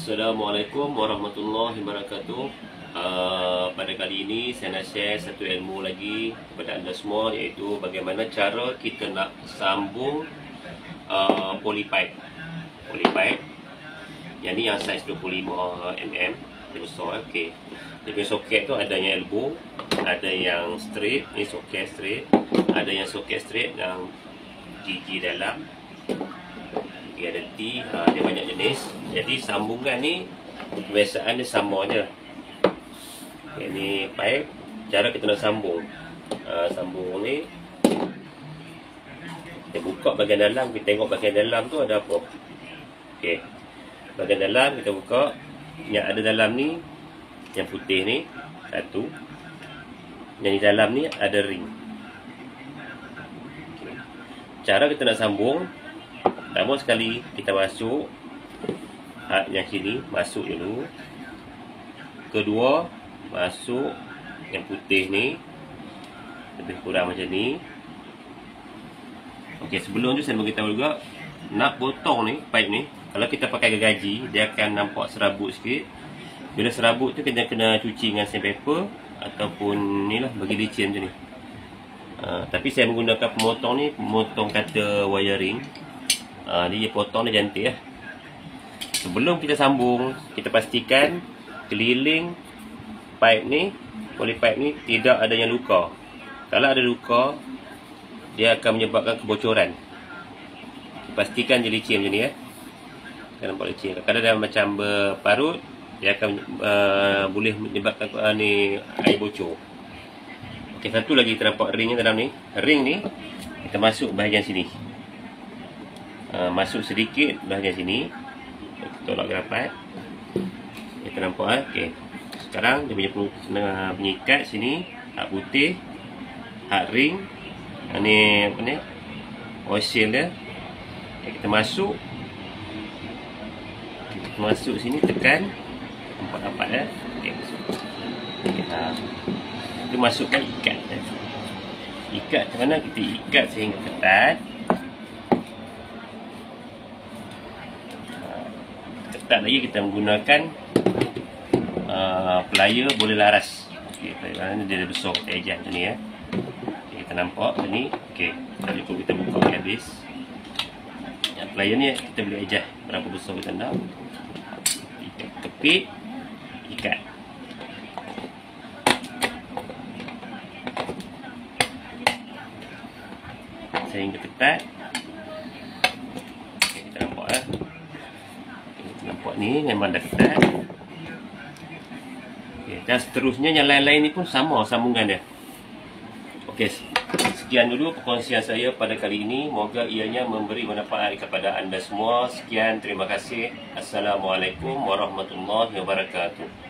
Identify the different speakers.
Speaker 1: Assalamualaikum warahmatullahi wabarakatuh. Pada kali ini saya nak share satu ilmu lagi kepada anda semua, iaitu bagaimana cara kita nak sambung polypipe. Yang ni yang saiz 25mm, dia besar. Okey. Dia punya soket tu ada yang elbow, ada yang straight, ni soket straight, ada yang soket straight yang gigi dalam. Okay, ada T, dia banyak jenis. Jadi sambungan ni kebiasaan dia sama je. Okay, ni pipe. Cara kita nak sambung, sambung ni, kita buka bahagian dalam, kita tengok bahagian dalam tu ada apa. Okay, bahagian dalam kita buka. Yang ada dalam ni, yang putih ni satu, yang di dalam ni ada ring. Okay. Cara kita nak sambung, pertama sekali kita masuk yang sini, masuk dulu. Kedua, masuk yang putih ni, lebih kurang macam ni. Okey, sebelum tu saya beritahu juga, nak potong ni, pipe ni, kalau kita pakai gergaji, dia akan nampak serabut sikit. Bila serabut tu kita kena cuci dengan sandpaper ataupun ni lah, bagi licin macam ni. Tapi saya menggunakan pemotong ni, pemotong kata wiring. Dia potong dia cantik lah. Sebelum kita sambung, kita pastikan keliling pipe ni, polypipe ni tidak ada yang luka. Kalau ada luka, dia akan menyebabkan kebocoran. Pastikan dia licin macam ni ya. Kan nampak licin. Kalau dia macam berparut, dia akan boleh menyebabkan ni air bocor. Okey, satu lagi kita nampak ringnya dalam ni. Ring ni kita masuk bahagian sini. Masuk sedikit bahagian sini. Kita tolak rapat. Kita nampak okey. Sekarang dia punya penyikat sini, hak putih, hak ring. Ni apa ni? Oil dia. Okay, kita masuk. Kita masuk sini, tekan. Nampak rapat dah. Okey, masuk. Kita masukkan ikat. Ikat macam mana? Kita ikat sehingga ketat. Ketat lagi kita menggunakan plier boleh laras. Okey, plier ni dia besar, kita adjust macam ni ya. Okay, kita nampak macam ni. Okey, kita buka habis. Yang plier ni kita boleh adjust berapa besar kita nak. Ikat kepit, ikat. Sehingga ketat. Okay, kita nampak ya. Nampak ni memang dah ketat. Okay, dan seterusnya yang lain-lain ni pun sama sambungan dia. Okey, sekian dulu perkongsian saya pada kali ini. Moga ianya memberi manfaat kepada anda semua. Sekian, terima kasih. Assalamualaikum warahmatullahi wabarakatuh.